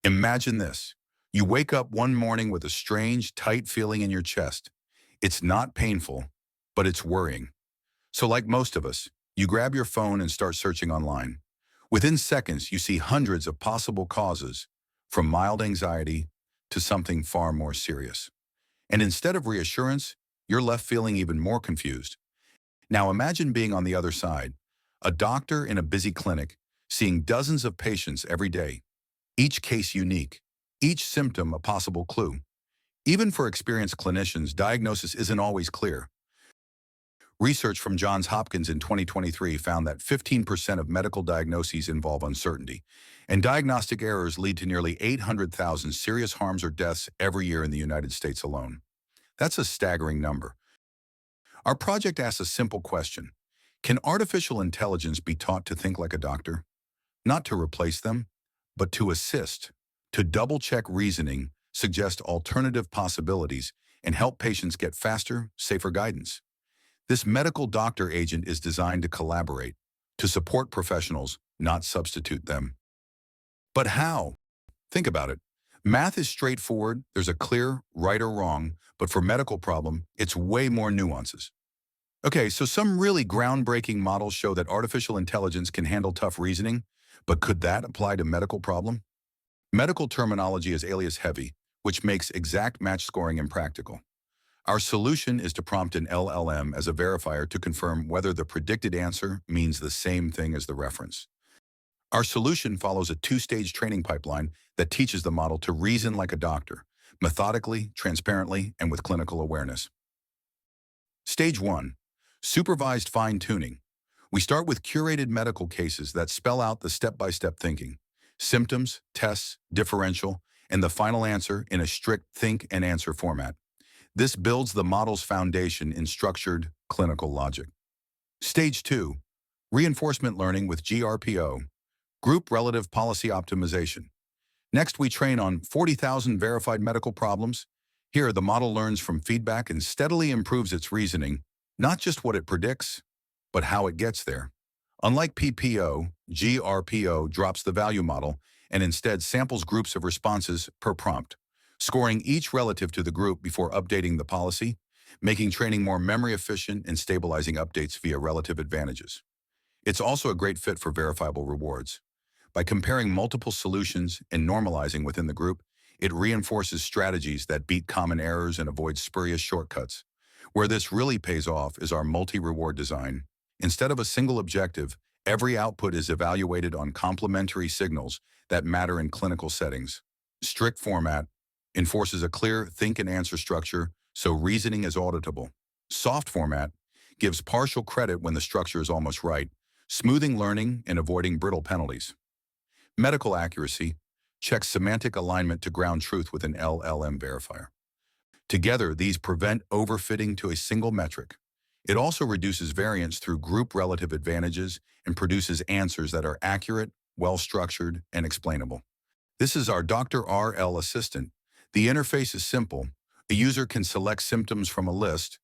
Imagine this. You wake up one morning with a strange, tight feeling in your chest. It's not painful, but it's worrying. So like most of us, you grab your phone and start searching online. Within seconds, you see hundreds of possible causes, from mild anxiety to something far more serious. And instead of reassurance, you're left feeling even more confused. Now imagine being on the other side, a doctor in a busy clinic, seeing dozens of patients every day, each case unique, each symptom a possible clue. Even for experienced clinicians, diagnosis isn't always clear. Research from Johns Hopkins in 2023 found that 15% of medical diagnoses involve uncertainty, and diagnostic errors lead to nearly 800,000 serious harms or deaths every year in the United States alone. That's a staggering number. Our project asks a simple question. Can artificial intelligence be taught to think like a doctor? Not to replace them, but to assist, to double-check reasoning, suggest alternative possibilities, and help patients get faster, safer guidance. This medical doctor agent is designed to collaborate, to support professionals, not substitute them. But how? Think about it. Math is straightforward, there's a clear right or wrong, but for medical problem, it's way more nuances. Okay, so some really groundbreaking models show that artificial intelligence can handle tough reasoning, but could that apply to medical problem? Medical terminology is alias heavy, which makes exact match scoring impractical. Our solution is to prompt an LLM as a verifier to confirm whether the predicted answer means the same thing as the reference. Our solution follows a two-stage training pipeline that teaches the model to reason like a doctor, methodically, transparently, and with clinical awareness. Stage 1. Supervised fine-tuning. We start with curated medical cases that spell out the step-by-step thinking, symptoms, tests, differential, and the final answer in a strict think and answer format. This builds the model's foundation in structured clinical logic. Stage 2. Reinforcement learning with GRPO, Group Relative Policy Optimization. Next, we train on 40,000 verified medical problems. Here, the model learns from feedback and steadily improves its reasoning, not just what it predicts, but how it gets there. Unlike PPO, GRPO drops the value model and instead samples groups of responses per prompt, scoring each relative to the group before updating the policy, making training more memory efficient and stabilizing updates via relative advantages. It's also a great fit for verifiable rewards. By comparing multiple solutions and normalizing within the group, it reinforces strategies that beat common errors and avoid spurious shortcuts. Where this really pays off is our multi-reward design. Instead of a single objective, every output is evaluated on complementary signals that matter in clinical settings. Strict format enforces a clear think and answer structure, so reasoning is auditable. Soft format gives partial credit when the structure is almost right, smoothing learning and avoiding brittle penalties. Medical accuracy checks semantic alignment to ground truth with an LLM verifier. Together, these prevent overfitting to a single metric. It also reduces variance through group relative advantages and produces answers that are accurate, well-structured, and explainable. This is our Dr. RL assistant. The interface is simple. A user can select symptoms from a list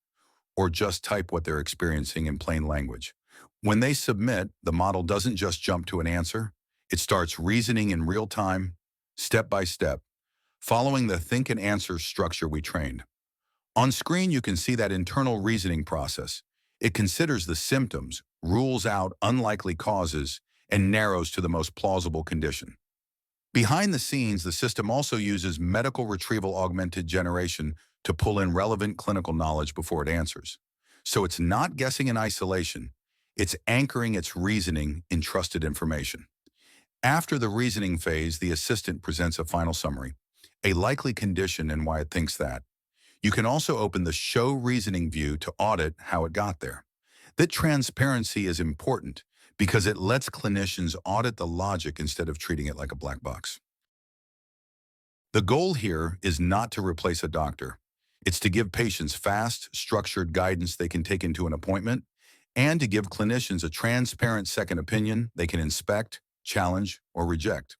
or just type what they're experiencing in plain language. When they submit, the model doesn't just jump to an answer. It starts reasoning in real time, step by step, following the think and answer structure we trained. On screen, you can see that internal reasoning process. It considers the symptoms, rules out unlikely causes, and narrows to the most plausible condition. Behind the scenes, the system also uses medical retrieval augmented generation to pull in relevant clinical knowledge before it answers. So it's not guessing in isolation, it's anchoring its reasoning in trusted information. After the reasoning phase, the assistant presents a final summary, a likely condition and why it thinks that. You can also open the Show Reasoning view to audit how it got there. That transparency is important because it lets clinicians audit the logic instead of treating it like a black box. The goal here is not to replace a doctor. It's to give patients fast, structured guidance they can take into an appointment and to give clinicians a transparent second opinion they can inspect, challenge, or reject.